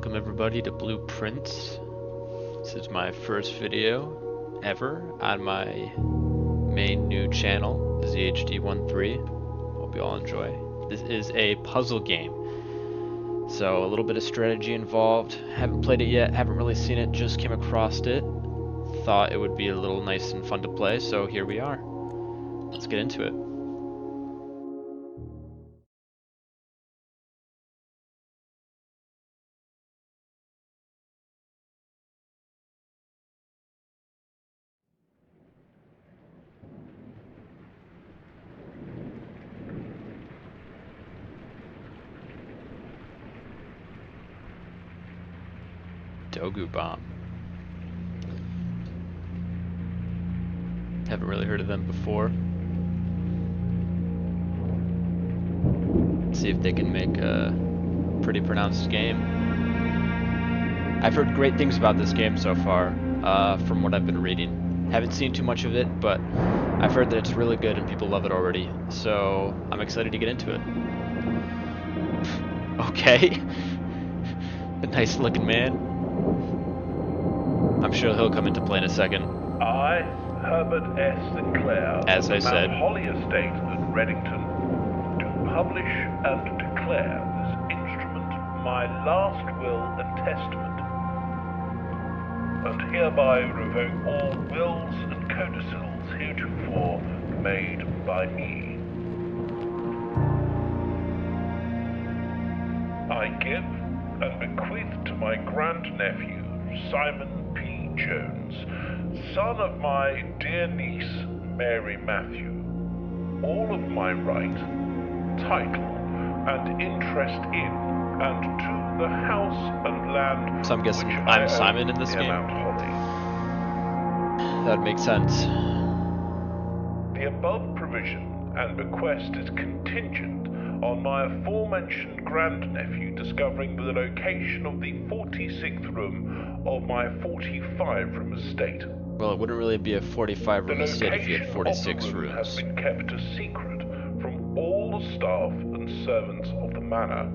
Welcome everybody to Blueprints. This is my first video ever on my main new channel, ZHD13. Hope you all enjoy. This is a puzzle game, so a little bit of strategy involved. Haven't played it yet, haven't really seen it, just came across it. Thought it would be a little nice and fun to play, so here we are. Let's get into it. Dogu Bomb. Haven't really heard of them before. See if they can make a pretty pronounced game. I've heard great things about this game so far, from what I've been reading. Haven't seen too much of it, but I've heard that it's really good and people love it already. So I'm excited to get into it. Okay. A nice looking man. I'm sure he'll come into play in a second. I, Herbert S. Sinclair, as I said, Mount Holly Estate at Reddington, do publish and declare this instrument my last will and testament, and hereby revoke all wills and codicils heretofore made by me. I give and bequeath to my grandnephew, Simon P. Jones, son of my dear niece, Mary Matthew, all of my right, title, and interest in, and to the house and land. So I'm guessing which I'm I Simon own in this near game? Mount Holly. That makes sense. The above provision and bequest is contingent on my aforementioned grandnephew discovering the location of the 46th room of my 45-room estate. Well, it wouldn't really be a 45-room The estate if you had location of 46 the room has rooms. been kept a secret from all the staff and servants of the manor,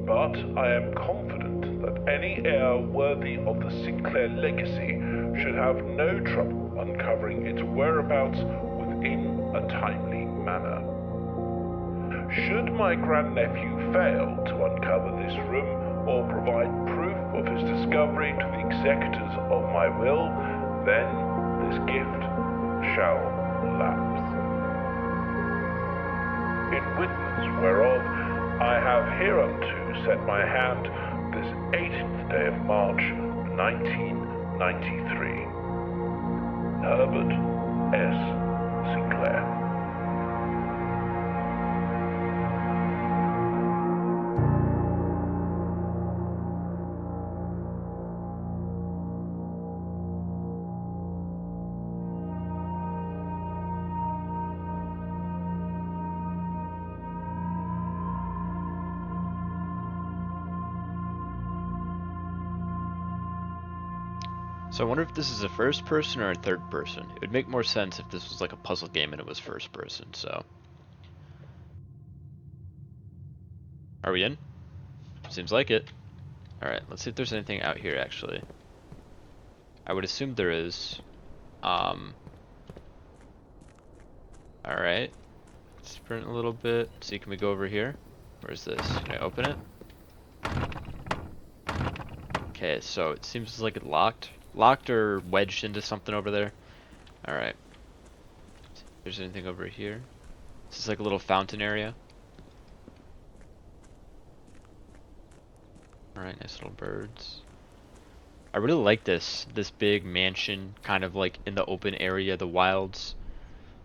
but I am confident that any heir worthy of the Sinclair legacy should have no trouble uncovering its whereabouts within a timely manner. Should my grandnephew fail to uncover this room or provide proof of his discovery to the executors of my will, then this gift shall lapse. In witness whereof I have hereunto set my hand this 18th day of March, 1993. Herbert S. Sinclair. So I wonder if this is a first person or a third person. It would make more sense if this was like a puzzle game and it was first person, so. Are we in? Seems like it. Alright, let's see if there's anything out here actually. I would assume there is. Alright. Sprint a little bit. See, can we go over here? Where's this? Can I open it? Okay, so it seems like it locked. Locked or wedged into something over there. Alright. If there's anything over here. This is like a little fountain area. Alright, nice little birds. I really like this big mansion, kind of like in the open area, the wilds,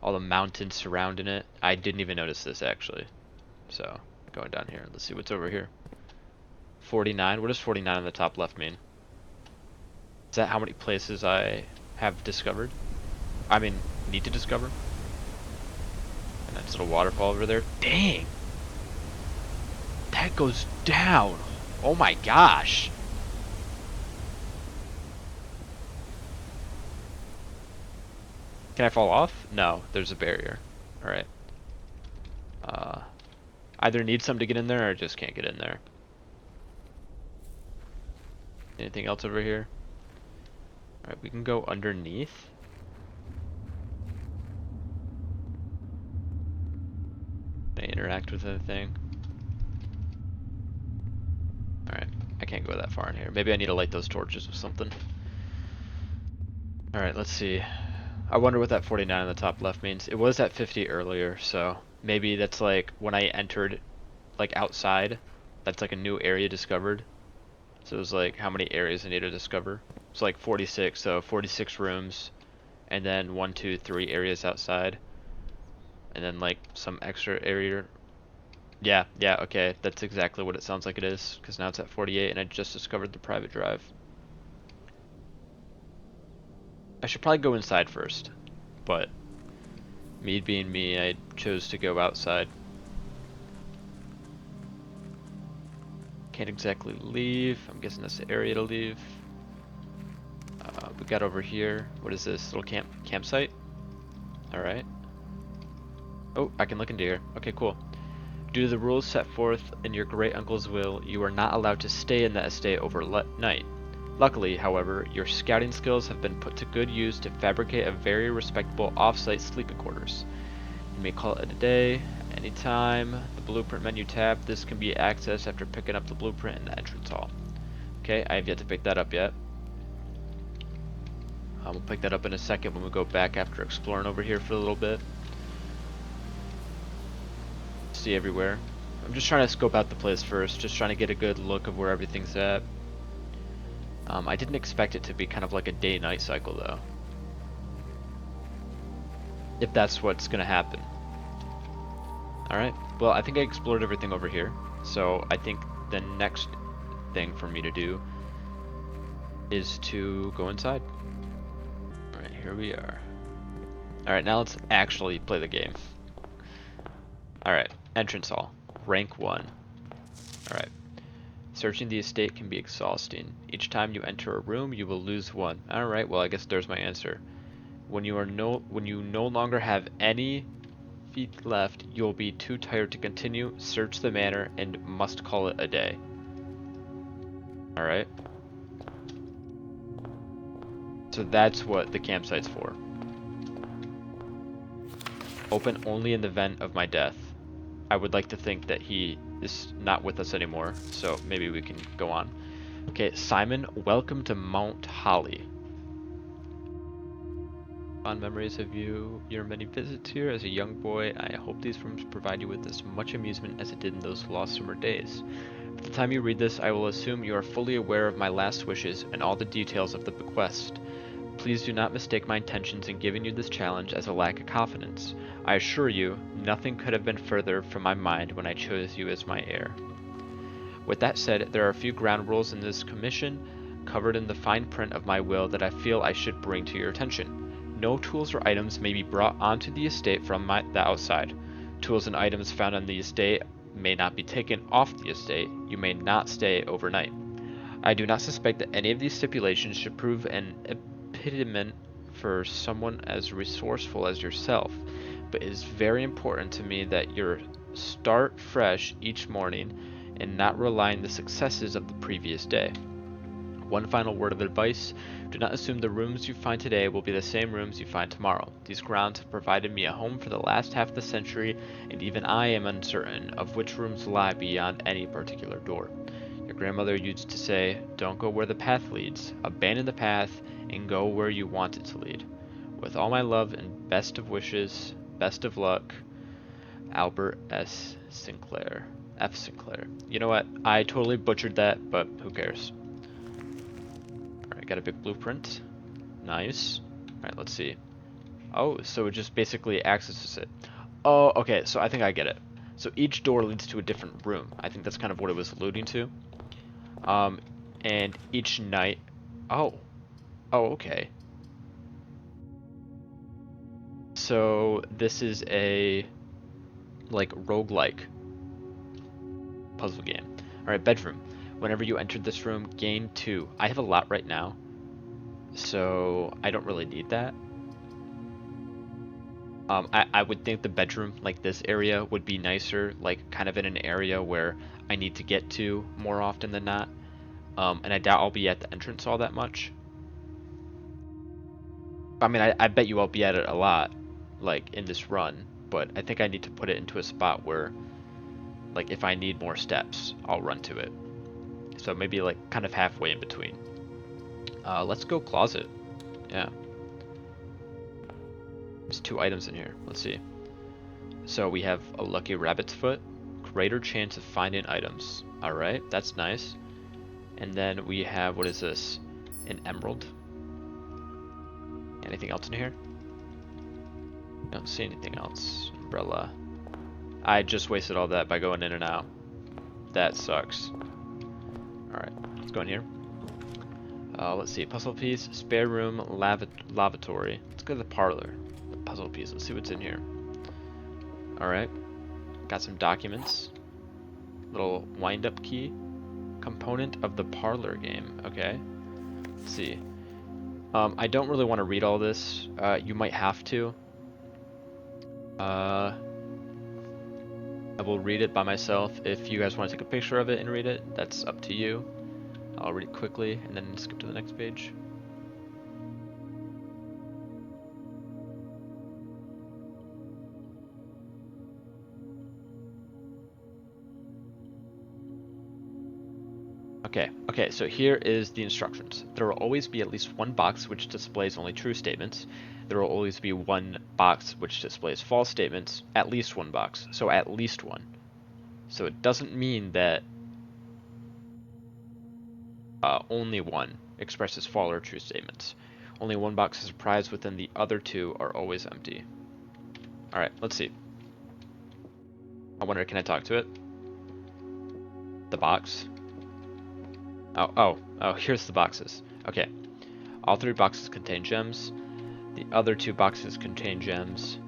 all the mountains surrounding it. I didn't even notice this actually. So, going down here, let's see what's over here. 49, what does 49 on the top left mean? Is that how many places I have discovered? I mean, need to discover? And that's a little waterfall over there. Dang! That goes down! Oh my gosh! Can I fall off? No, there's a barrier. Alright. Either need some to get in there or just can't get in there. Anything else over here? Alright, we can go underneath. They interact with anything. Alright, I can't go that far in here. Maybe I need to light those torches with something. Alright, let's see. I wonder what that 49 on the top left means. It was at 50 earlier, so maybe that's like when I entered, like outside, that's like a new area discovered. So it was like how many areas I need to discover. It's like 46, so 46 rooms, and then 1, 2, 3 areas outside, and then like some extra area. Yeah, okay, that's exactly what it sounds like it is, because now it's at 48 and I just discovered the private drive. I should probably go inside first, but me being me, I chose to go outside. Can't exactly leave. I'm guessing that's the area to leave. We got over here. What is this? Little campsite? Alright. Oh, I can look into here. Okay, cool. Due to the rules set forth in your great uncle's will, you are not allowed to stay in that estate overnight. Luckily, however, your scouting skills have been put to good use to fabricate a very respectable off-site sleeping quarters. You may call it a day, anytime. The blueprint menu tab. This can be accessed after picking up the blueprint in the entrance hall. Okay, I have yet to pick that up yet. We'll pick that up in a second when we go back after exploring over here for a little bit. See everywhere. I'm just trying to scope out the place first, just trying to get a good look of where everything's at. I didn't expect it to be kind of like a day-night cycle though. If that's what's gonna happen. Alright, well I think I explored everything over here, so I think the next thing for me to do is to go inside. Alright, here we are. Alright, now let's actually play the game. Alright, entrance hall, rank 1. Alright. Searching the estate can be exhausting. Each time you enter a room, you will lose 1. Alright, well I guess there's my answer. When you no longer have any feet left, you'll be too tired to continue, search the manor, and must call it a day. Alright. So that's what the campsite's for. Open only in the event of my death. I would like to think that he is not with us anymore, so maybe we can go on. Okay, Simon, welcome to Mount Holly. Fond memories of your many visits here as a young boy. I hope these rooms provide you with as much amusement as it did in those lost summer days. At the time you read this, I will assume you are fully aware of my last wishes and all the details of the bequest. Please do not mistake my intentions in giving you this challenge as a lack of confidence. I assure you, nothing could have been further from my mind when I chose you as my heir. With that said, there are a few ground rules in this commission, covered in the fine print of my will, that I feel I should bring to your attention. No tools or items may be brought onto the estate from the outside. Tools and items found on the estate may not be taken off the estate. You may not stay overnight. I do not suspect that any of these stipulations should prove an impediment for someone as resourceful as yourself, but it is very important to me that you start fresh each morning and not rely on the successes of the previous day. One final word of advice: do not assume the rooms you find today will be the same rooms you find tomorrow. These grounds have provided me a home for the last half of the century, and even I am uncertain of which rooms lie beyond any particular door. Your grandmother used to say, "Don't go where the path leads, abandon the path, and go where you want it to lead." With all my love and best of wishes, best of luck, Albert S. Sinclair. F. Sinclair. You know what? I totally butchered that, but who cares? Alright, got a big blueprint. Nice. Alright, let's see. Oh, so it just basically accesses it. Oh, okay, so I think I get it. So each door leads to a different room. I think that's kind of what it was alluding to. And each night... Oh. Oh, okay. So this is a like roguelike puzzle game. Alright, bedroom. Whenever you enter this room, gain 2. I have a lot right now, so I don't really need that. I would think the bedroom, like this area, would be nicer, like kind of in an area where I need to get to more often than not. And I doubt I'll be at the entrance all that much. I mean, I bet you I'll be at it a lot, like, in this run, but I think I need to put it into a spot where, like, if I need more steps, I'll run to it. So maybe, like, kind of halfway in between. Let's go closet. Yeah. There's 2 items in here. Let's see. So we have a lucky rabbit's foot, greater chance of finding items. Alright, that's nice. And then we have, what is this? An emerald. Anything else in here? Don't see anything else. Umbrella. I just wasted all that by going in and out. That sucks. Alright, let's go in here. Let's see. Puzzle piece, spare room, lavatory. Let's go to the parlor. The puzzle piece. Let's see what's in here. Alright. Got some documents. Little wind-up key. Component of the parlor game. Okay. Let's see. I don't really want to read all this. You might have to. I will read it by myself. If you guys want to take a picture of it and read it, that's up to you. I'll read it quickly and then skip to the next page. Okay, so here is the instructions. There will always be at least one box which displays only true statements. There will always be one box which displays false statements. At least one box. So at least one. So it doesn't mean that only one expresses false or true statements. Only one box is a prize within the other 2 are always empty. Alright, let's see. I wonder, can I talk to it? The box? Oh, here's the boxes. Okay. All 3 boxes contain gems. The other 2 boxes contain gems.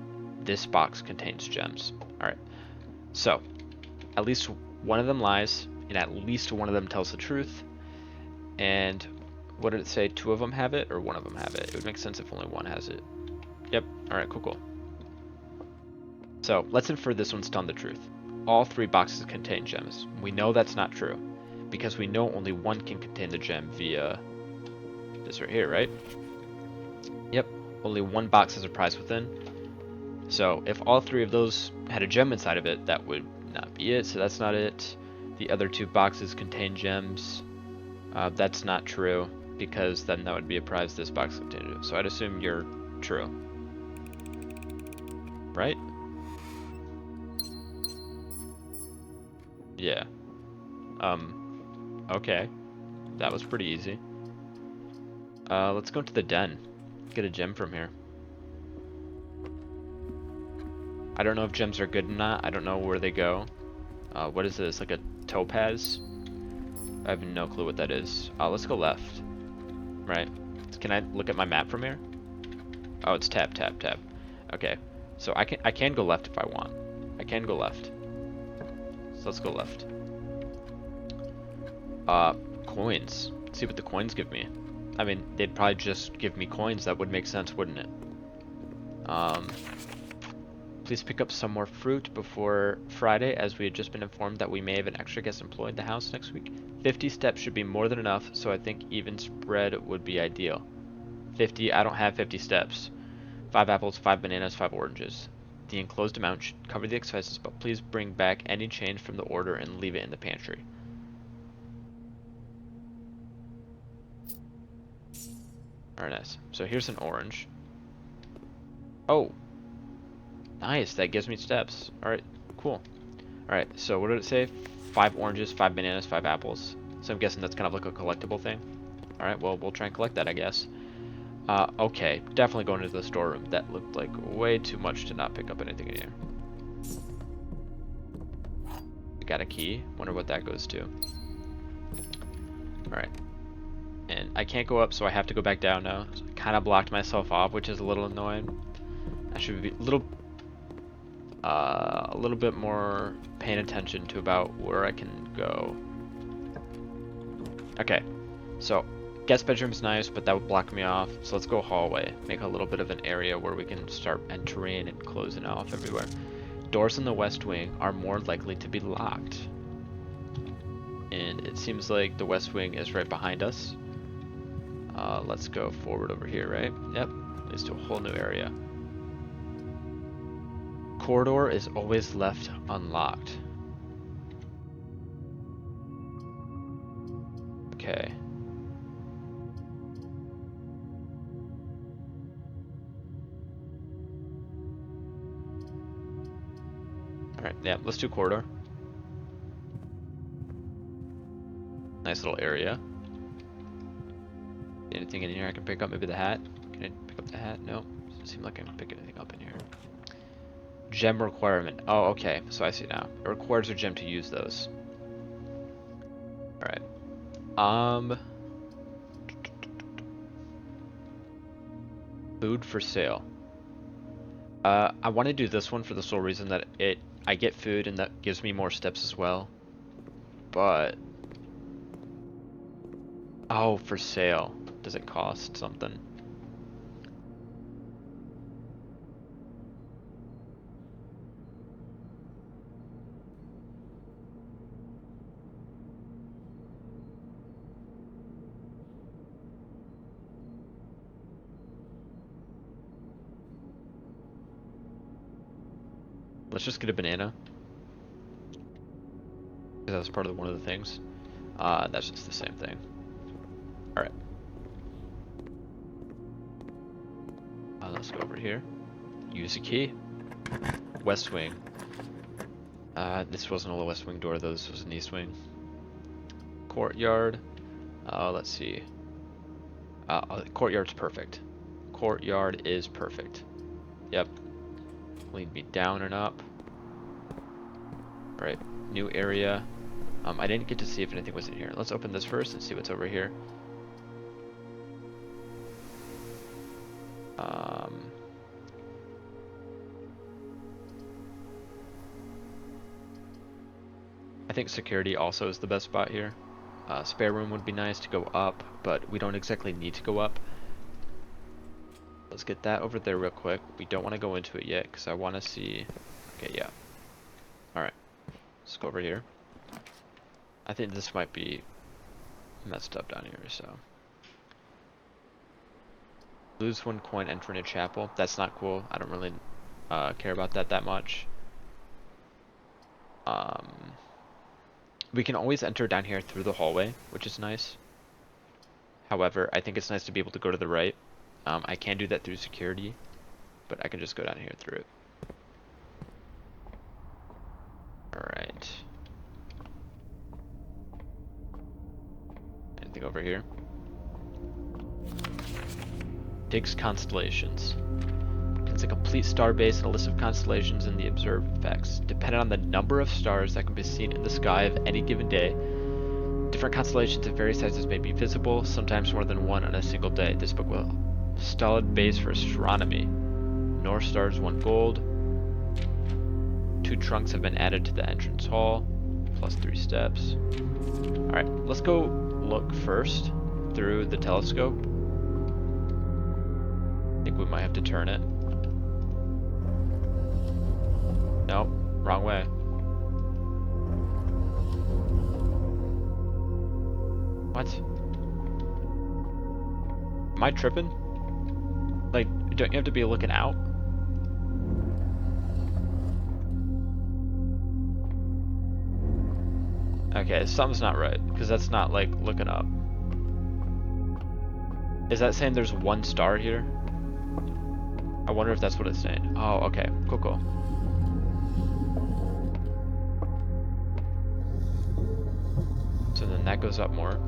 This box contains gems. Alright. So, at least one of them lies, and at least one of them tells the truth. And what did it say? 2 of them have it, or 1 of them have it? It would make sense if only 1 has it. Yep. Alright, cool. So, let's infer this one's telling the truth. All 3 boxes contain gems. We know that's not true, because we know only one can contain the gem via this right here, right? Yep, only one box has a prize within. So if all 3 of those had a gem inside of it, that would not be it, so that's not it. The other 2 boxes contain gems. That's not true, because then that would be a prize this box contained. So I'd assume you're true. Right? Yeah. Okay. That was pretty easy. Let's go into the den. Get a gem from here. I don't know if gems are good or not. I don't know where they go. What is this? Like a topaz? I have no clue what that is. Let's go left. Right. Can I look at my map from here? Oh, it's tab. Okay. So I can go left if I want. I can go left. So let's go left. Coins. Let's see what the coins give me. I mean, they'd probably just give me coins. That would make sense, wouldn't it? Please pick up some more fruit before Friday, as we had just been informed that we may have an extra guest employed in the house next week. 50 steps should be more than enough, so I think even spread would be ideal. 50, I don't have 50 steps. 5 apples, 5 bananas, 5 oranges. The enclosed amount should cover the expenses, but please bring back any change from the order and leave it in the pantry. Alright, nice. So here's an orange. Oh! Nice, that gives me steps. Alright, cool. Alright, so what did it say? 5 oranges, 5 bananas, 5 apples. So I'm guessing that's kind of like a collectible thing. Alright, well, we'll try and collect that, I guess. Okay, definitely going into the storeroom. That looked like way too much to not pick up anything in here. We got a key. Wonder what that goes to. Alright. And I can't go up, so I have to go back down now. So I kind of blocked myself off, which is a little annoying. I should be a little bit more paying attention to about where I can go. Okay, so guest bedroom's nice, but that would block me off. So let's go hallway. Make a little bit of an area where we can start entering and closing off everywhere. Doors in the west wing are more likely to be locked. And it seems like the West Wing is right behind us. Let's go forward over here, right? Yep, leads to a whole new area. Corridor is always left unlocked. Okay. Alright, yeah, let's do corridor. Nice little area. Anything in here I can pick up? Maybe the hat? Can I pick up the hat? No. Doesn't seem like I can pick anything up in here. Gem requirement. Oh, okay. So I see now. It requires a gem to use those. Alright. Food for sale. I want to do this one for the sole reason that I get food and that gives me more steps as well. But oh, for sale. Does it cost something? Let's just get a banana. That was part of one of the things. That's just the same thing. Alright. Let's go over here. Use a key. West Wing. This wasn't a West Wing door though, this was an East Wing. Courtyard. Let's see. Courtyard's perfect. Courtyard is perfect. Yep. Lead me down and up. Alright, new area. I didn't get to see if anything was in here. Let's open this first and see what's over here. I think security also is the best spot here. Spare room would be nice to go up, but we don't exactly need to go up. Let's get that over there real quick. We don't want to go into it yet because I want to see. Okay, yeah. Alright. Let's go over here. I think this might be messed up down here, so. Lose 1 coin entering a chapel. That's not cool. I don't really care about that much. We can always enter down here through the hallway, which is nice. However, I think it's nice to be able to go to the right. I can do that through security, but I can just go down here through it. Alright. Anything over here? Digs constellations. It's a complete star base and a list of constellations and the observed effects. Depending on the number of stars that can be seen in the sky of any given day, different constellations of various sizes may be visible, sometimes more than one on a single day. This book will stolid base for astronomy. North Stars 1 gold. 2 trunks have been added to the entrance hall, plus 3 steps. Alright, let's go look first through the telescope. I think we might have to turn it. Nope, wrong way. What? Am I tripping? Like, don't you have to be looking out? Okay, something's not right, because that's not, like, looking up. Is that saying there's 1 star here? I wonder if that's what it's saying. Oh, okay. Cool, cool. So then that goes up more.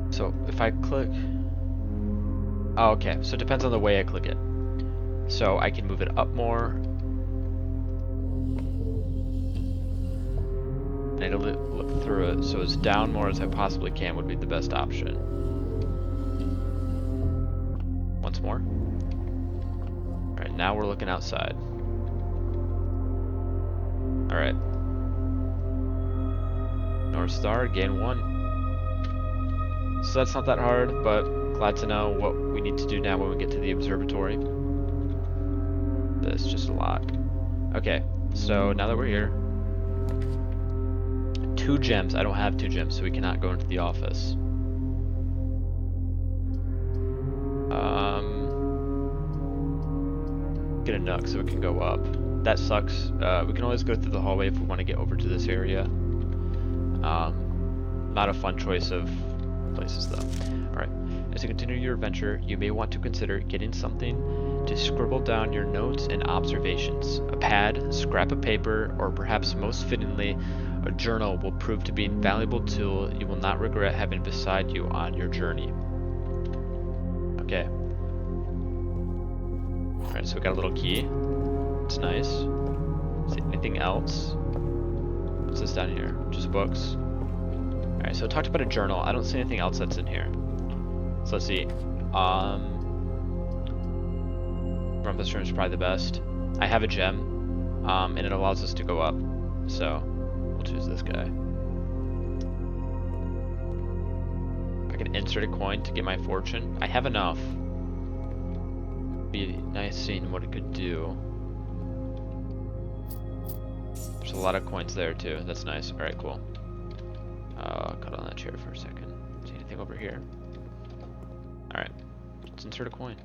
So if I click... Oh, okay. So it depends on the way I click it. So I can move it up more. I need to look through it, so as down more as I possibly can would be the best option. Once more. Alright, now we're looking outside. Alright. North Star, gain 1. So that's not that hard, but glad to know what we need to do now when we get to the observatory. That's just a lock. Okay, so now that we're here, 2 gems. I don't have 2 gems, so we cannot go into the office. Get a nook so we can go up. That sucks. We can always go through the hallway if we want to get over to this area. Not a fun choice of places though. Alright, as you continue your adventure, you may want to consider getting something to scribble down your notes and observations. A pad, scrap of paper, or perhaps most fittingly, a journal will prove to be an invaluable tool you will not regret having beside you on your journey. Okay. Alright, so we got a little key. It's nice. Is there anything else? What's this down here? Just books. Alright, so I talked about a journal. I don't see anything else that's in here. So let's see. Rumpus room is probably the best. I have a gem, and it allows us to go up. So we'll choose this guy. I can insert a coin to get my fortune. I have enough. Be nice seeing what it could do. There's a lot of coins there too. That's nice. Alright, cool. Cut on that chair for a second. See anything over here? Alright. Let's insert a coin.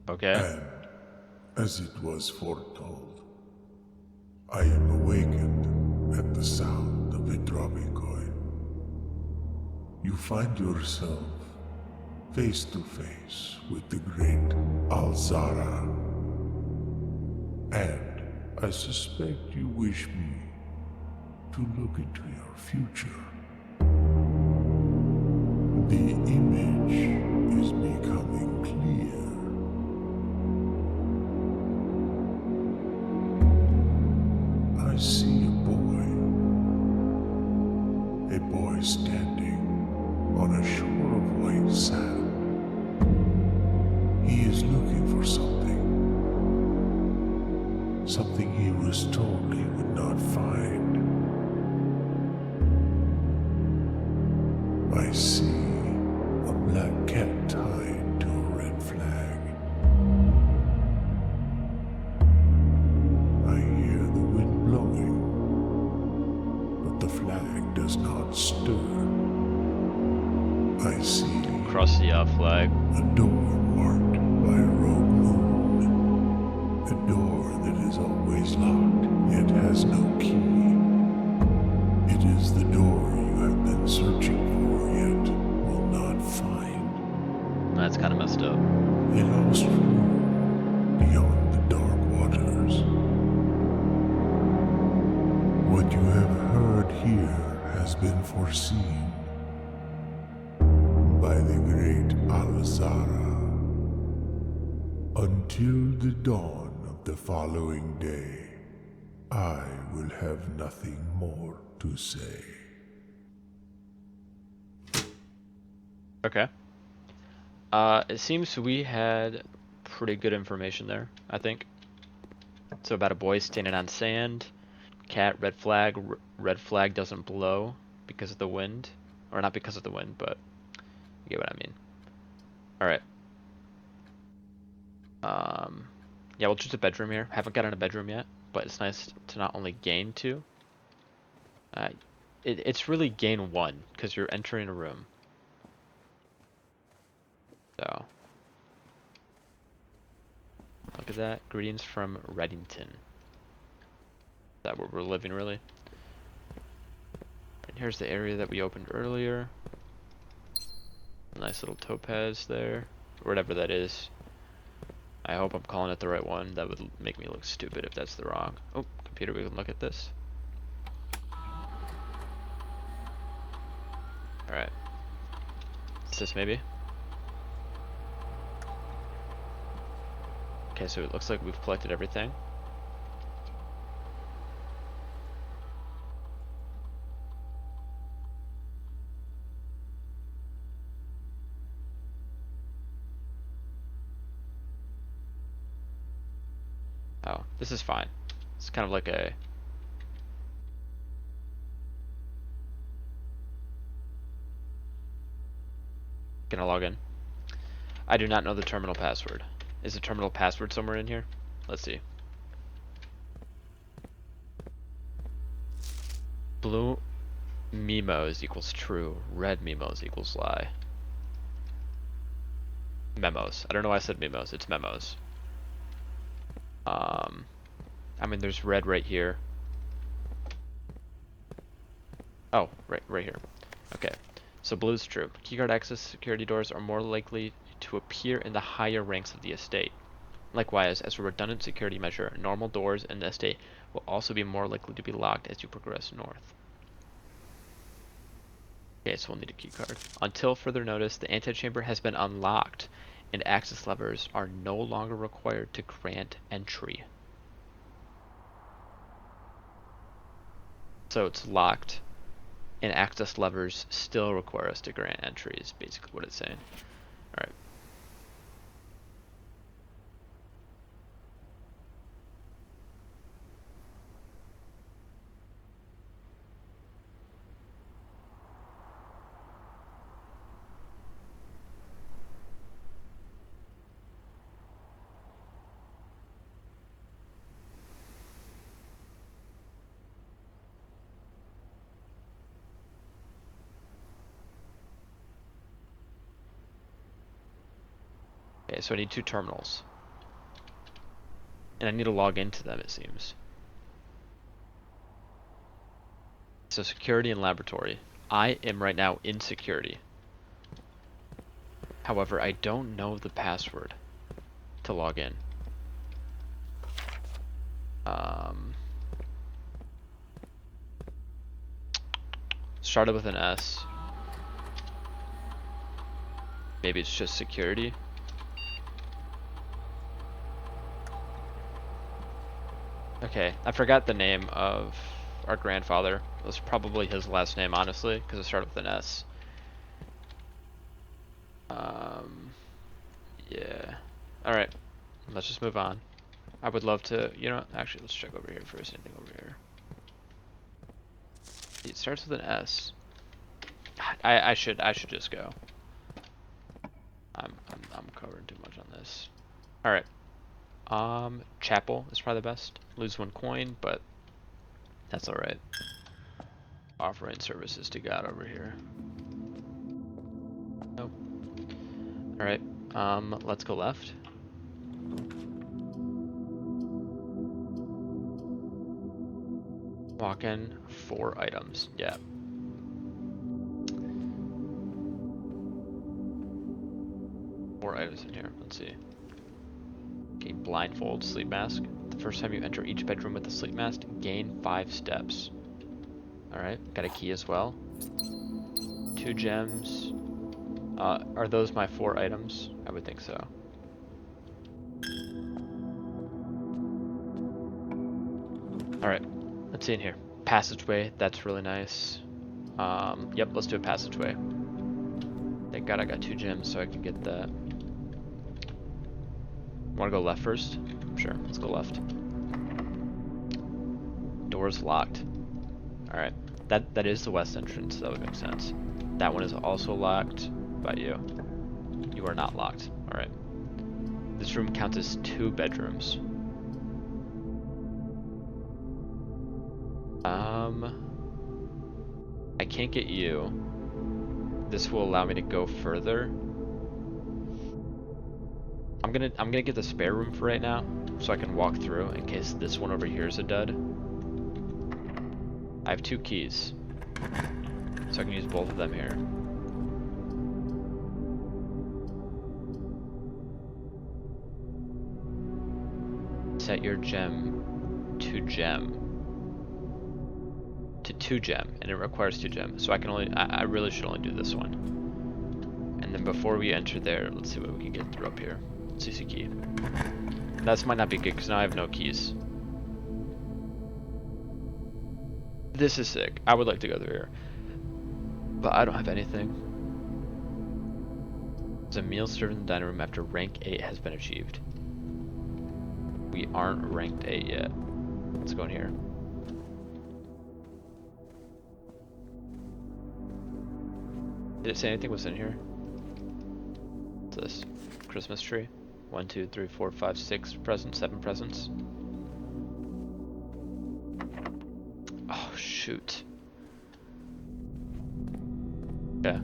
Okay. And, as it was foretold, I am awakened at the sound of a dropping coin. You find yourself face to face with the great Alzara. And I suspect you wish me to look into your future. The image is becoming clear. I see a boy standing on a shore of white sand. He is looking for something he was told he would not find. I see a black cat tied to a red flag. I hear the wind blowing, but the flag does not stir. I see Cross the flag. a door marked by a rogue moon. A door that is always locked, yet has no key. It is the door you have been searching for, yet will not find. That's kind of messed up. A lost room beyond the dark waters. What you have heard here has been foreseen by the great Alzara. Until the dawn of the following day, I will have nothing more to say. Okay. It seems we had pretty good information there, I think. So about a boy standing on sand, cat, red flag. Red flag doesn't blow because of the wind. Or not because of the wind, but you get what I mean. Alright. Yeah, we'll choose a bedroom here. Haven't gotten a bedroom yet, but it's nice to not only gain 2. It's really gain 1, because you're entering a room. So, look at that. Greetings from Reddington. Is that where we're living, really? And here's the area that we opened earlier. Nice little topaz there. Or whatever that is. I hope I'm calling it the right one. That would make me look stupid if that's the wrong. Oh, computer, we can look at this. Alright. Is this maybe? Okay, so it looks like we've collected everything. Oh, this is fine. It's kind of like a... Gonna log in. I do not know the terminal password. Is the terminal password somewhere in here? Let's see. Blue memos equals true. Red memos equals lie. Memos. I don't know why I said memos. It's memos. I mean, there's red right here. Oh, right here. Okay. So blue is true. Keycard access security doors are more likely to appear in the higher ranks of the estate. Likewise, as a redundant security measure, normal doors in the estate will also be more likely to be locked as you progress north. Okay, so we'll need a keycard. Until further notice, the antechamber has been unlocked, and access levers are no longer required to grant entry. So it's locked, and access levers still require us to grant entry, is basically what it's saying. Alright. Okay, so I need 2 terminals. And I need to log into them, it seems. So security and laboratory. I am right now in security. However, I don't know the password to log in. Started with an S. Maybe it's just security. Okay, I forgot the name of our grandfather. It was probably his last name, honestly, because it started with an S. Yeah. Alright, let's just move on. I would love to, you know, actually, let's check over here first. Anything over here? It starts with an S. I should just go. I'm covering too much on this. Alright. Chapel is probably the best. Lose 1 coin, but that's alright. Offering services to God over here. Nope. Alright. Let's go left. Walk in 4 items. Yeah. Four items in here. Let's see. Okay, blindfold, sleep mask. The first time you enter each bedroom with a sleep mask, gain 5 steps. Alright, got a key as well. 2 gems. Are those my 4 items? I would think so. Alright, let's see in here. Passageway, that's really nice. Yep, let's do a passageway. Thank God I got 2 gems so I can get that. Wanna go left first? Sure, let's go left. Door's locked. Alright, that is the west entrance, that would make sense. That one is also locked by you. You are not locked. Alright. This room counts as 2 bedrooms. I can't get you. This will allow me to go further. I'm gonna get the spare room for right now, so I can walk through in case this one over here is a dud. I have 2 keys, so I can use both of them here. Set your gem to gem. To 2 gem, and it requires 2 gem, so I can only, I really should only do this one. And then before we enter there, let's see what we can get through up here. CC key. That might not be good because now I have no keys. This is sick. I would like to go through here, but I don't have anything. There's a meal served in the dining room after rank 8 has been achieved. We aren't ranked 8 yet. Let's go in here. Did it say anything was in here? What's this? Christmas tree? 1, 2, 3, 4, 5, 6 presents, 7 presents. Oh shoot. Yeah.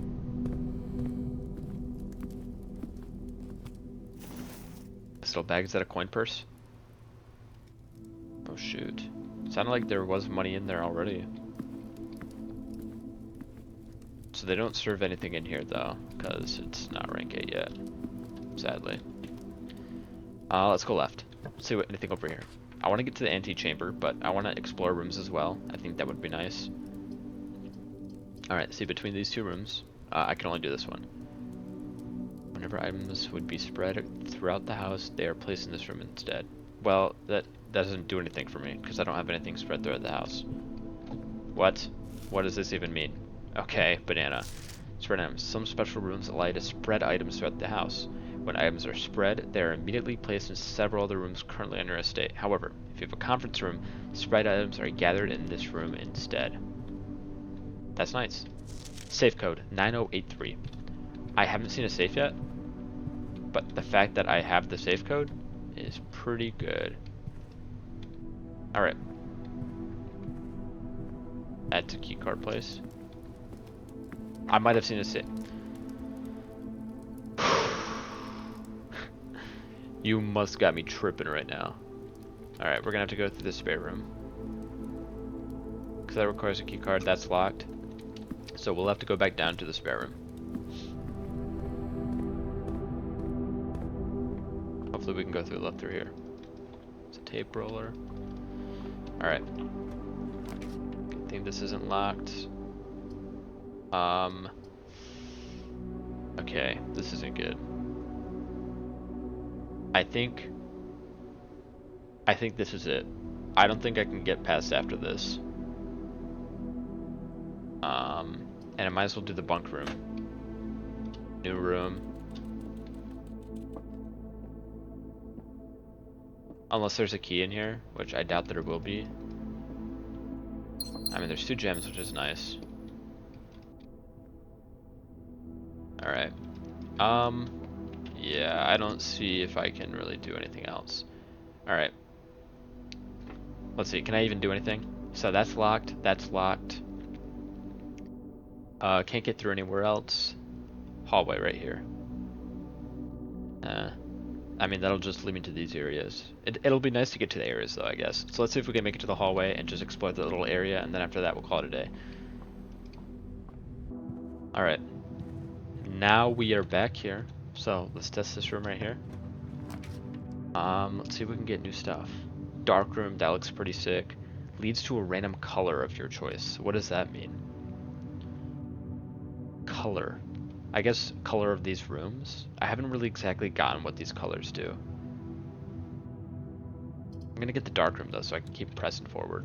This little bag, is that a coin purse? Oh shoot. Sounded like there was money in there already. So they don't serve anything in here though, because it's not rank 8 yet, sadly. Let's go left. Let's see what anything over here. I want to get to the antechamber, but I want to explore rooms as well. I think that would be nice. Alright, see, between these two rooms, I can only do this one. Whenever items would be spread throughout the house, they are placed in this room instead. Well, that doesn't do anything for me, because I don't have anything spread throughout the house. What? What does this even mean? Okay, banana. Spread items. Some special rooms allow you to spread items throughout the house. When items are spread, they are immediately placed in several other rooms currently on your estate. However, if you have a conference room, spread items are gathered in this room instead. That's nice. Safe code 9083. I haven't seen a safe yet, but the fact that I have the safe code is pretty good. Alright. Add to keycard place. I might have seen a safe. You must got me tripping right now. Alright, we're gonna have to go through the spare room. Because that requires a keycard, that's locked. So we'll have to go back down to the spare room. Hopefully we can go through left through here. It's a tape roller. Alright. Good thing this isn't locked. Okay, this isn't good. I think this is it. I don't think I can get past after this. And I might as well do the bunk room. New room. Unless there's a key in here, which I doubt that there will be. I mean, there's 2 gems, which is nice. Alright. Yeah, I don't see if I can really do anything else. Alright. Let's see, can I even do anything? So that's locked, that's locked. Can't get through anywhere else. Hallway right here. I mean, that'll just lead me to these areas. It'll be nice to get to the areas though, I guess. So let's see if we can make it to the hallway and just explore the little area, and then after that we'll call it a day. Alright. Now we are back here. So let's test this room right here. Let's see if we can get new stuff. Dark room, that looks pretty sick. Leads to a random color of your choice. What does that mean? Color. I guess color of these rooms? I haven't really exactly gotten what these colors do. I'm gonna get the dark room though, so I can keep pressing forward.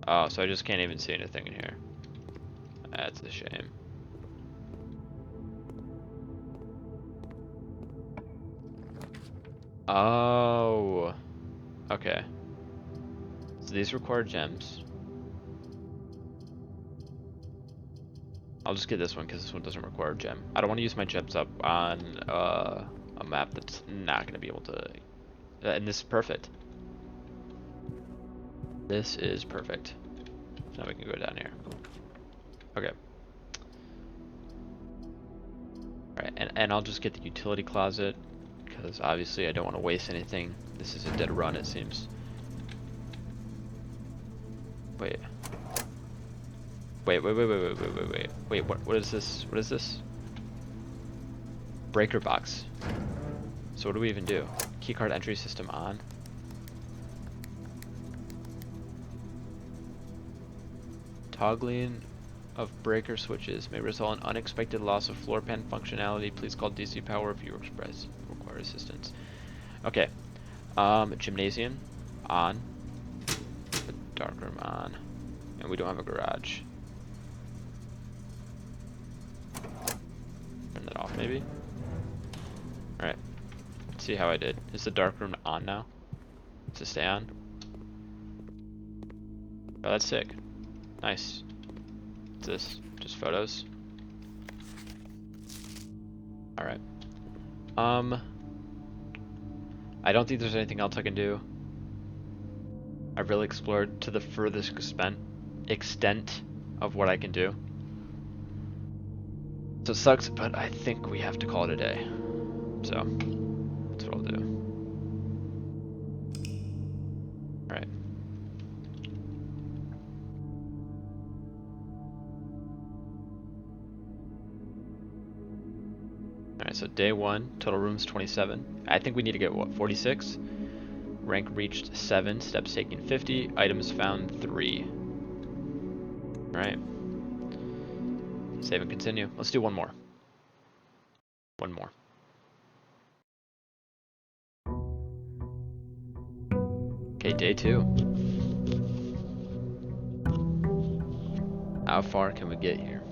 Oh, so I just can't even see anything in here. That's a shame. Oh. Okay. So these require gems. I'll just get this one because this one doesn't require a gem. I don't want to use my gems up on a map that's not going to be able to... and this is perfect. This is perfect. So now we can go down here. Okay. Alright, and I'll just get the utility closet because obviously I don't want to waste anything. This is a dead run, it seems. Wait. Wait, what is this? What is this? Breaker box. So what do we even do? Keycard entry system on. Toggling of breaker switches may result in unexpected loss of floor pan functionality. Please call DC Power if you require assistance. Okay. Gymnasium on. Darkroom on. And we don't have a garage. Turn that off maybe. See how I did. Is the dark room on now? Does it stay on? Oh, that's sick. Nice. What's this? Just photos? Alright. I don't think there's anything else I can do. I've really explored to the furthest extent of what I can do. So it sucks, but I think we have to call it a day. So, that's what I'll do. Alright. Alright, so day 1, total rooms 27. I think we need to get, what, 46? Rank reached 7, steps taken 50, items found 3. Alright. Save and continue. Let's do one more. One more. Okay, day 2. How far can we get here?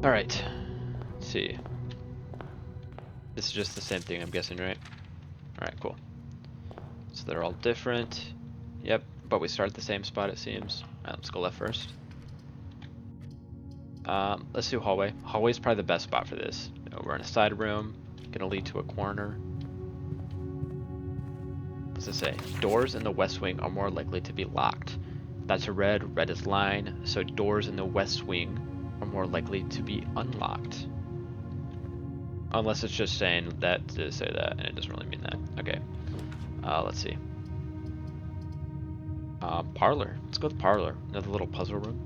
Alright. Let's see. This is just the same thing, I'm guessing, right? Alright, cool. So they're all different. Yep, but we start at the same spot, it seems. Alright, let's go left first. Let's do hallway. Hallway's probably the best spot for this. You know, we're in a side room, gonna lead to a corner. What's it say? Doors in the west wing are more likely to be locked. That's a red, red is line, so doors in the west wing are more likely to be unlocked. Unless it's just saying that to say that, and it doesn't really mean that. Okay. Let's see. Parlor. Let's go with parlor. Another little puzzle room.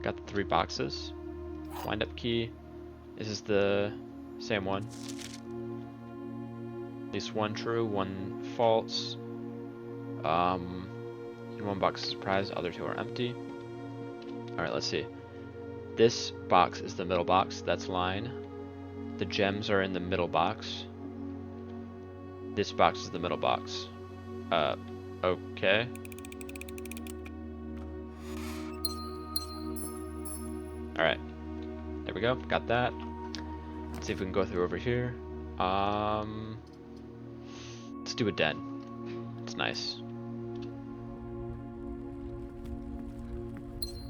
Got the 3 boxes. Wind up key. This is the same one. At least 1 true, 1 false. In 1 box is surprise, other 2 are empty. Alright, let's see. This box is the middle box, that's line. The gems are in the middle box. This box is the middle box. Okay. Alright. There we go, got that. Let's see if we can go through over here. Let's do a den. It's nice.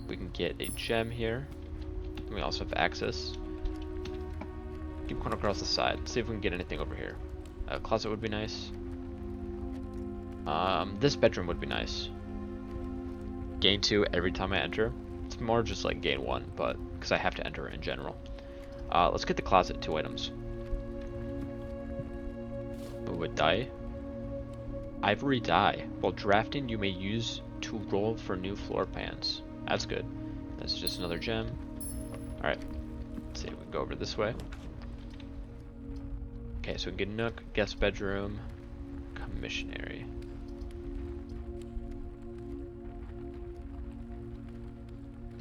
We can get a gem here. And we also have access. Keep going across the side. See if we can get anything over here. A closet would be nice. This bedroom would be nice. Gain 2 every time I enter. It's more just like gain 1, but because I have to enter in general. Let's get the closet, 2 items. Ooh, a die. Ivory die. While drafting, you may use to roll for new floor pans. That's good. That's just another gem. Alright. Let's see, we can go over this way. Okay, so we can get nook, guest bedroom, commissionary.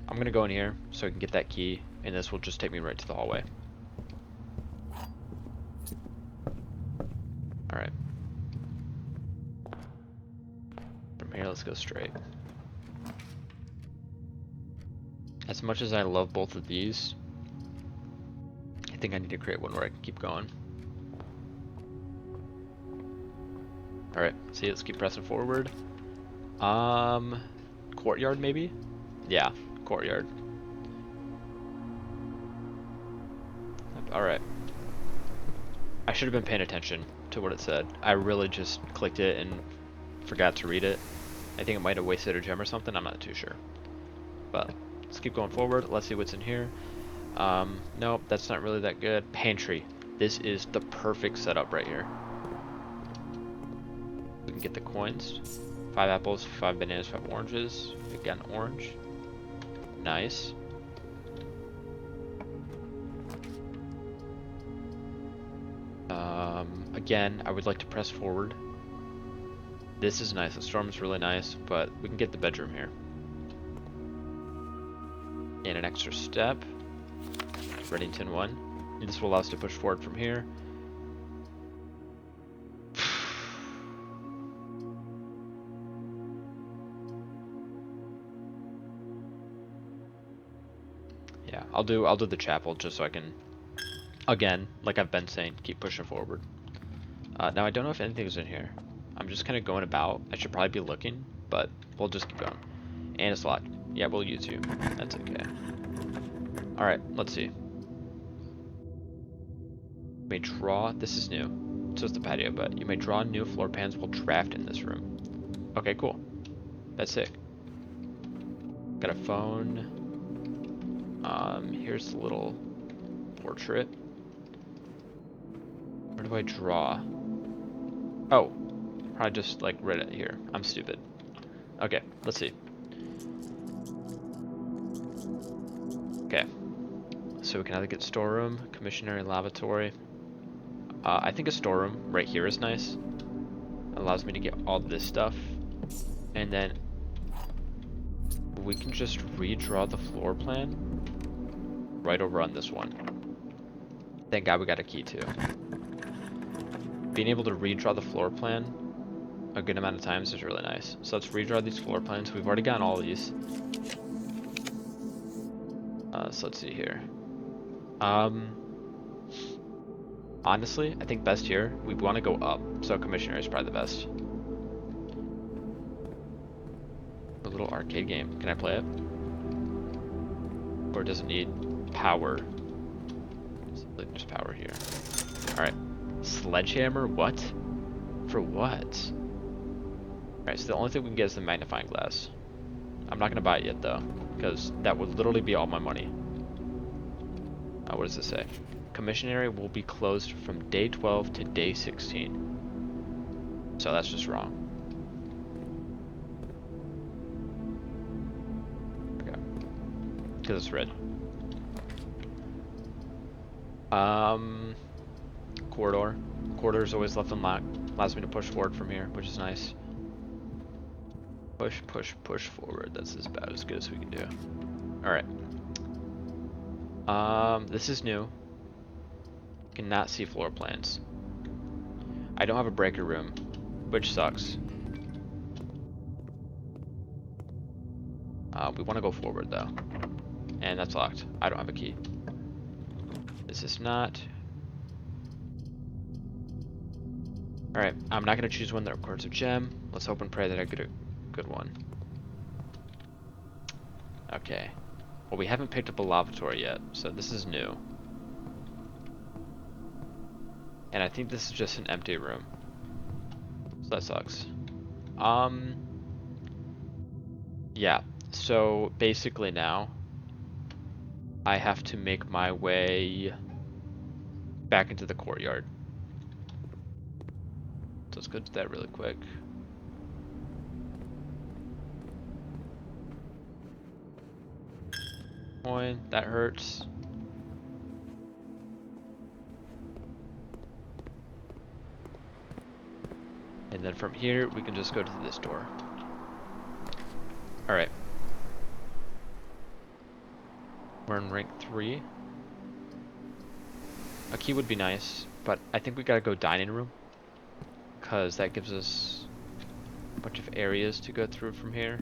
I'm gonna go in here so I can get that key, and this will just take me right to the hallway. Alright. From here, let's go straight. As much as I love both of these, I think I need to create one where I can keep going. Alright, see, let's keep pressing forward. Courtyard maybe? Yeah, courtyard. Alright. I should have been paying attention to what it said. I really just clicked it and forgot to read it. I think it might have wasted a gem or something, I'm not too sure. But let's keep going forward. Let's see what's in here. Nope, that's not really that good. Pantry. This is the perfect setup right here. We can get the coins. 5 apples, 5 bananas, 5 oranges. Again, orange. Nice. Again, I would like to press forward. This is nice. The storm is really nice, but we can get the bedroom here. And an extra step. Reddington 1. And this will allow us to push forward from here. I'll do the chapel just so I can, again, like I've been saying, keep pushing forward. Now I don't know if anything's in here. I'm just kind of going about. I should probably be looking, but we'll just keep going. And it's locked. Yeah, we'll use you. That's okay. Alright, let's see. You may draw, this is new. So is the patio, but you may draw new floor plans while drafting in this room. Okay, cool. That's sick. Got a phone. Here's the little portrait. Where do I draw? Oh, probably just like right at here. I'm stupid. Okay, let's see. Okay, so we can either get storeroom, commissionary, lavatory. I think a storeroom right here is nice. Allows me to get all this stuff, and then we can just redraw the floor plan right over on this one. Thank God we got a key too. Being able to redraw the floor plan a good amount of times is really nice. So let's redraw these floor plans. We've already gotten all of these. So let's see here. Honestly, I think best here, we want to go up. So commissioner is probably the best. A little arcade game. Can I play it? Or does it need power? There's power here. Alright. Sledgehammer? What? For what? Alright, so the only thing we can get is the magnifying glass. I'm not going to buy it yet, though, because that would literally be all my money. What does this say? Commissionary will be closed from day 12 to day 16. So that's just wrong. Okay. Because it's red. Corridor. Corridor is always left unlocked. Allows me to push forward from here, which is nice. Push, push, push forward. That's about as good as we can do. Alright. This is new. Cannot see floor plans. I don't have a breaker room, which sucks. We want to go forward though. And that's locked. I don't have a key. This is not. Alright, I'm not going to choose one that records a gem. Let's hope and pray that I get a good one. Okay. Well, we haven't picked up a lavatory yet, so this is new. And I think this is just an empty room. So that sucks. Yeah, so basically now I have to make my way back into the courtyard. So let's go do that really quick. Coin, that hurts. And then from here, we can just go to this door. Alright. We're in rank 3. A key would be nice, but I think we gotta go dining room, because that gives us a bunch of areas to go through from here.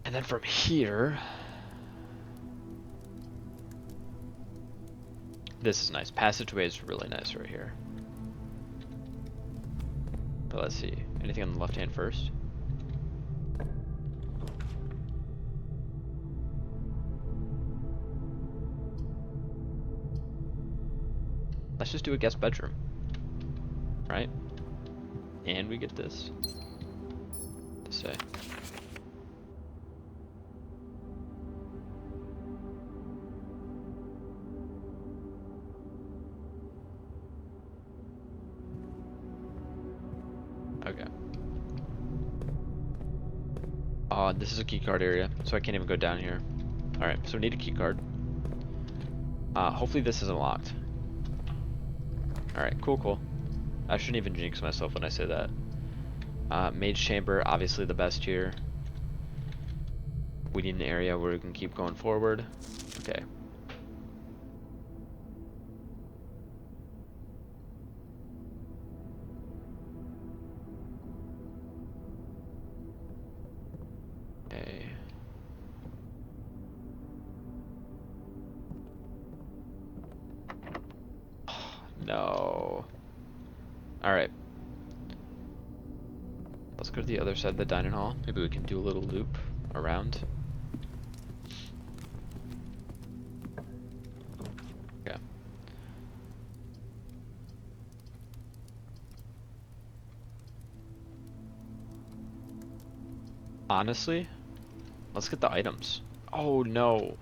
And then from here, this is nice. Passageway is really nice right here. But let's see. Anything on the left hand first? Let's just do a guest bedroom. Right? And we get this. To say. Okay. This is a keycard area, so I can't even go down here. Alright, so we need a keycard. Hopefully this isn't locked. Alright, cool, cool. I shouldn't even jinx myself when I say that. Mage Chamber, obviously the best here. We need an area where we can keep going forward. Okay. Okay. No. Alright. Let's go to the other side of the dining hall. Maybe we can do a little loop around. Okay. Honestly, let's get the items. Oh no.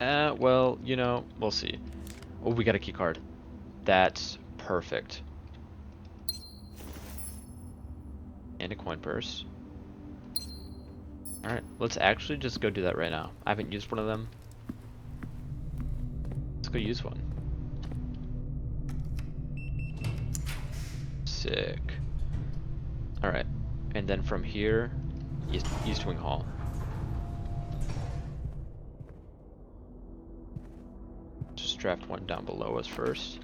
Well, you know, we'll see. Oh, we got a key card. That's perfect. And a coin purse. Alright, let's actually just go do that right now. I haven't used one of them. Let's go use one. Sick. Alright, and then from here, East Wing Hall. Just draft one down below us first.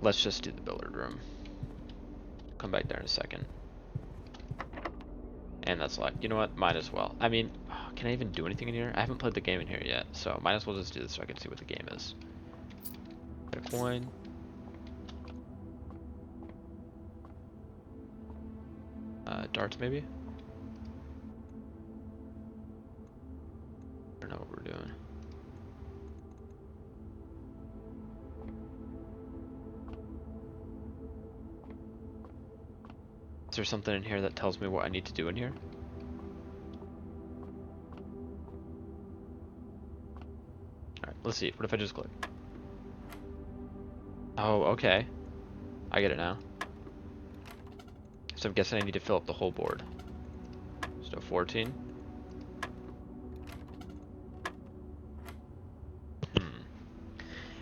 Let's just do the billiard room. Come back there in a second. And that's locked. You know what? Might as well. I mean, can I even do anything in here? I haven't played the game in here yet, so might as well just do this so I can see what the game is. Get a coin. Darts maybe? I don't know what we're doing. Is there something in here that tells me what I need to do in here? Alright, let's see. What if I just click? Oh, okay. I get it now. So I'm guessing I need to fill up the whole board. So 14.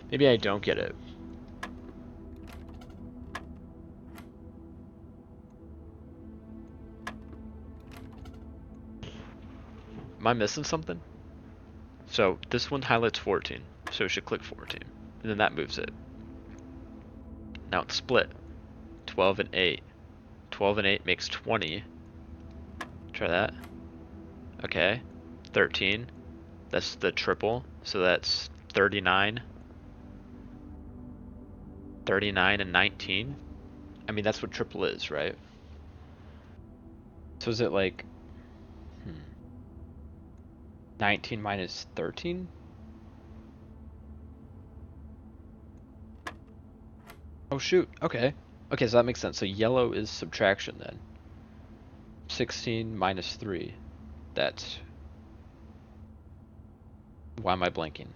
Maybe I don't get it. Am I missing something? So this one highlights 14, so it should click 14, and then that moves it. Now it's split. 12 and 8. 12 and 8 makes 20. Try that. Okay. 13. That's the triple, so that's 39. 39 and 19. I mean, that's what triple is, right? So is it like 19 minus 13? Oh shoot, okay. Okay, so that makes sense. So yellow is subtraction then. 16 minus 3. That's... Why am I blanking?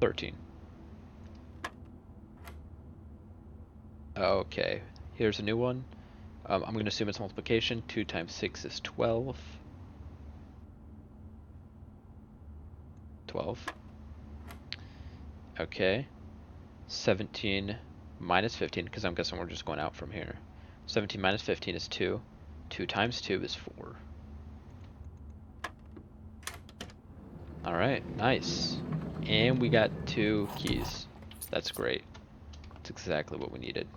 13. Okay, here's a new one. I'm going to assume it's multiplication. 2 times 6 is 12. 12. Okay. 17 minus 15, because I'm guessing we're just going out from here. 17 minus 15 is 2. 2 times 2 is 4. Alright, nice. And we got 2 keys. That's great. That's exactly what we needed.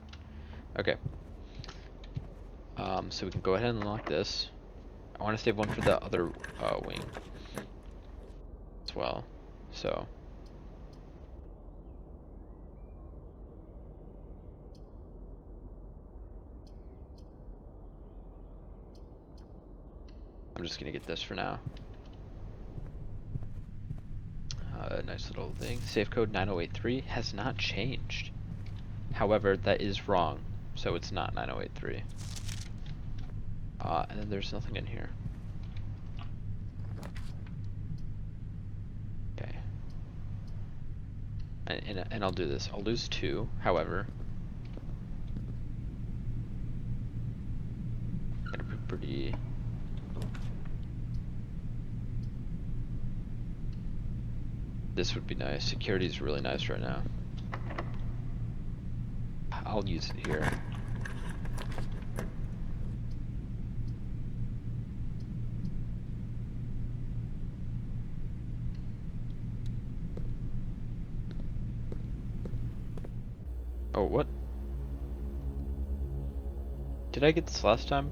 Okay. So we can go ahead and unlock this. I want to save one for the other wing as well. So I'm just gonna get this for now. Nice little thing. Safe code 9083 has not changed. However, that is wrong, so it's not 9083. And then there's nothing in here. Okay. And I'll do this. I'll lose 2, however. Gonna be pretty... This would be nice. Security is really nice right now. I'll use it here. Oh, what? Did I get this last time?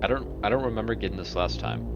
I don't remember getting this last time.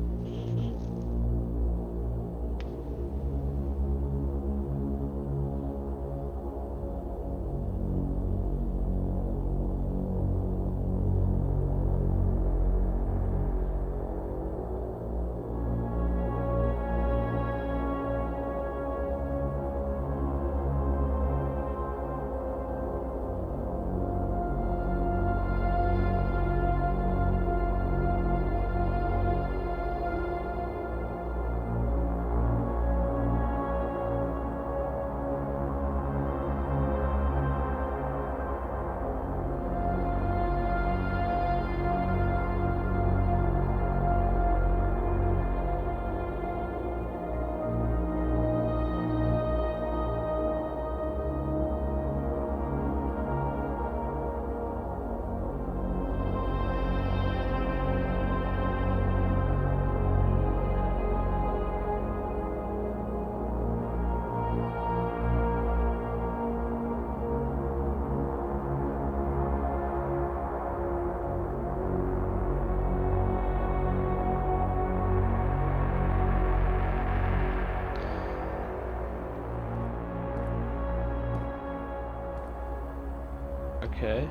Okay.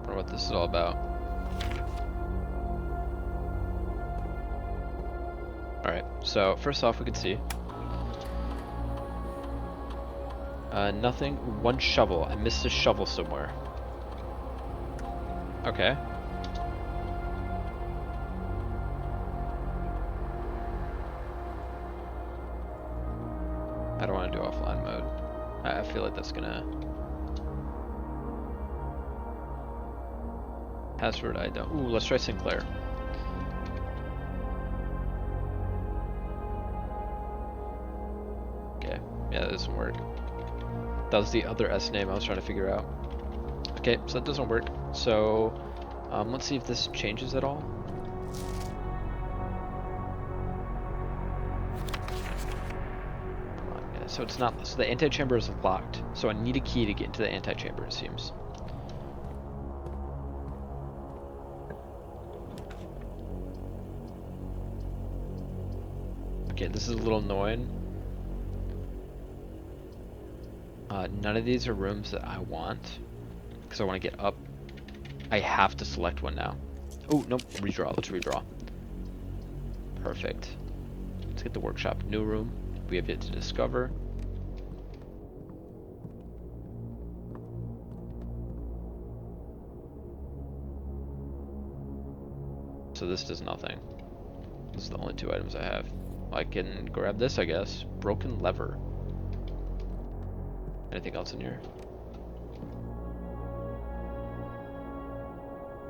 Wonder what this is all about. Alright, so first off we can see nothing. One shovel. I missed a shovel somewhere. Okay. I don't want to do offline mode. I feel like that's gonna... Password I don't... Ooh, let's try Sinclair. Okay, yeah, that doesn't work. That was the other S name I was trying to figure out. Okay, so that doesn't work. So, let's see if this changes at all. So it's not, so the antechamber is locked. So I need a key to get into the antechamber, it seems. Okay, this is a little annoying. None of these are rooms that I want, because I want to get up. I have to select one now. Oh, nope, redraw, let's redraw. Perfect. Let's get the workshop. New room, we have yet to discover. So this does nothing. This is the only two items I have. I can grab this, I guess. Broken lever. Anything else in here?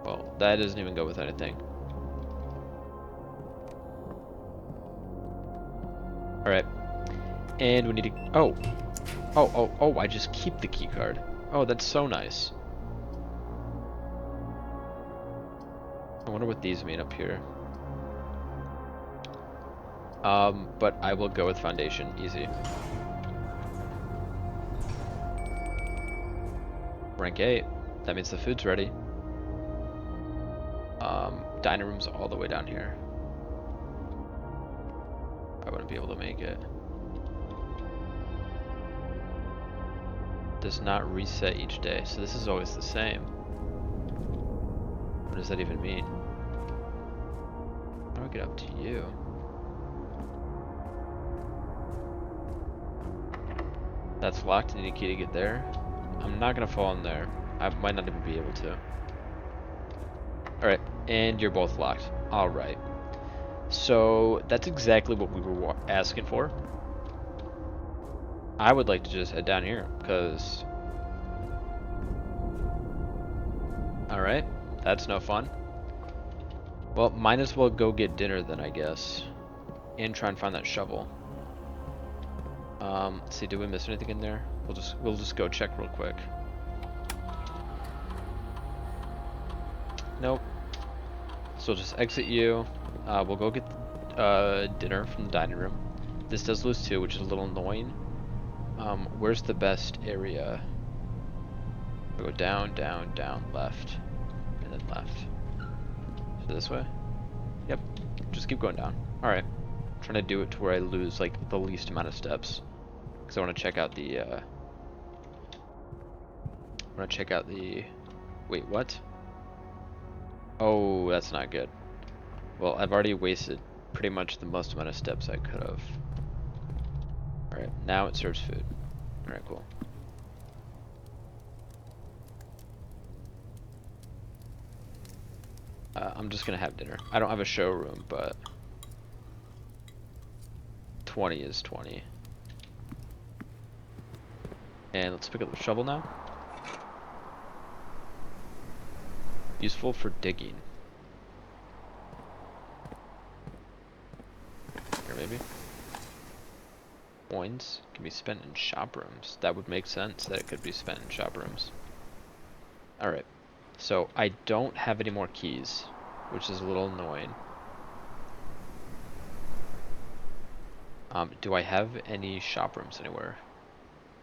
Well, that doesn't even go with anything. Alright. And we need to... Oh, I just keep the key card. Oh, that's so nice. I wonder what these mean up here. But I will go with foundation. Easy. Rank 8. That means the food's ready. Dining room's all the way down here. I wouldn't be able to make it. Does not reset each day, so this is always the same. What does that even mean? How do I get up to you? That's locked. I need a key to get there. I'm not gonna fall in there. I might not even be able to. Alright, and you're both locked. Alright. So, that's exactly what we were asking for. I would like to just head down here, because... Alright, that's no fun. Well, might as well go get dinner then, I guess. And try and find that shovel. Let's see, did we miss anything in there? We'll just go check real quick. Nope. So we'll just exit you. We'll go get dinner from the dining room. This does lose 2, which is a little annoying. Where's the best area? Go down, down, down, left, and then left. So this way? Yep. Just keep going down. Alright. I'm trying to do it to where I lose like the least amount of steps. Because I want to check out the wait, what? Oh, that's not good. Well, I've already wasted pretty much the most amount of steps I could have. Alright, now it serves food. Alright, cool. I'm just gonna have dinner. I don't have a showroom, but 20 is 20. And let's pick up the shovel now. Useful for digging. Here, maybe. Coins can be spent in shop rooms. That would make sense that it could be spent in shop rooms. Alright. So, I don't have any more keys, which is a little annoying. Do I have any shop rooms anywhere?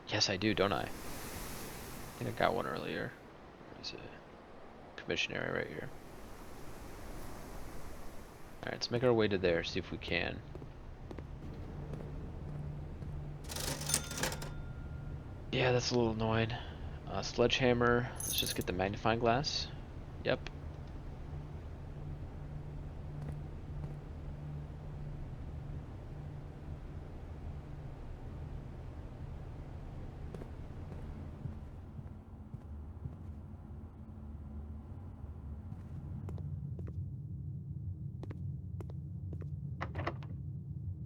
Yes, I do, don't I? I think I got one earlier. Where is it? Commission area right here. Alright, let's make our way to there, see if we can. Yeah, that's a little annoying. Sledgehammer, let's just get the magnifying glass. Yep.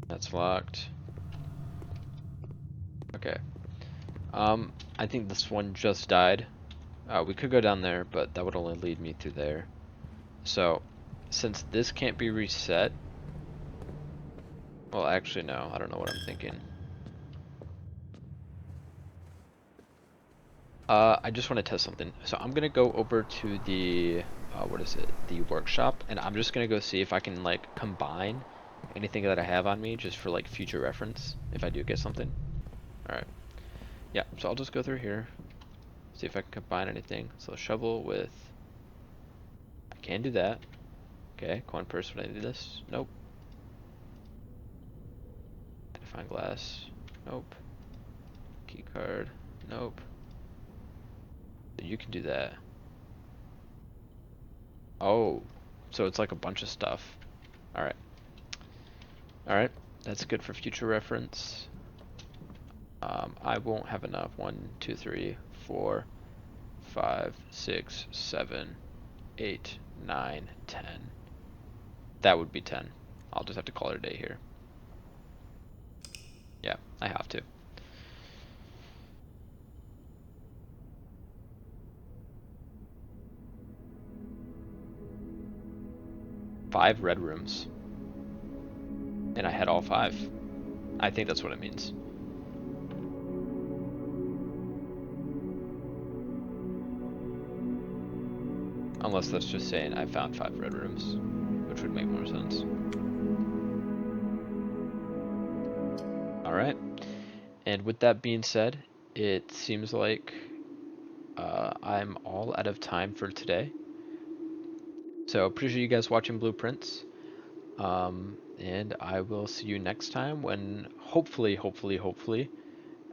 That's locked. Okay. I think this one just died. We could go down there, but that would only lead me through there. So, since this can't be reset... Well, actually, no. I don't know what I'm thinking. I just want to test something. So I'm gonna go over to the... what is it? The workshop. And I'm just gonna go see if I can, like, combine anything that I have on me, just for, like, future reference, if I do get something. Alright. Yeah, so I'll just go through here. See if I can combine anything. So shovel with... I can do that. Okay, coin purse when I do this. Nope. Magnifying glass. Nope. Key card. Nope. You can do that. Oh, so it's like a bunch of stuff. Alright. Alright, that's good for future reference. I won't have enough. 1, 2, 3, 4, 5, 6, 7, 8, 9, 10. That would be 10. I'll just have to call it a day here. Yeah, I have to. Five red rooms. And I had all 5. I think that's what it means. Unless that's just saying I found 5 red rooms, which would make more sense. Alright. And with that being said, it seems like I'm all out of time for today. So appreciate you guys watching Blueprints. And I will see you next time when hopefully,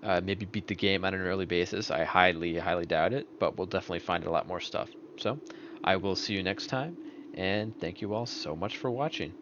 maybe beat the game on an early basis. I highly doubt it, but we'll definitely find a lot more stuff. So I will see you next time, and thank you all so much for watching.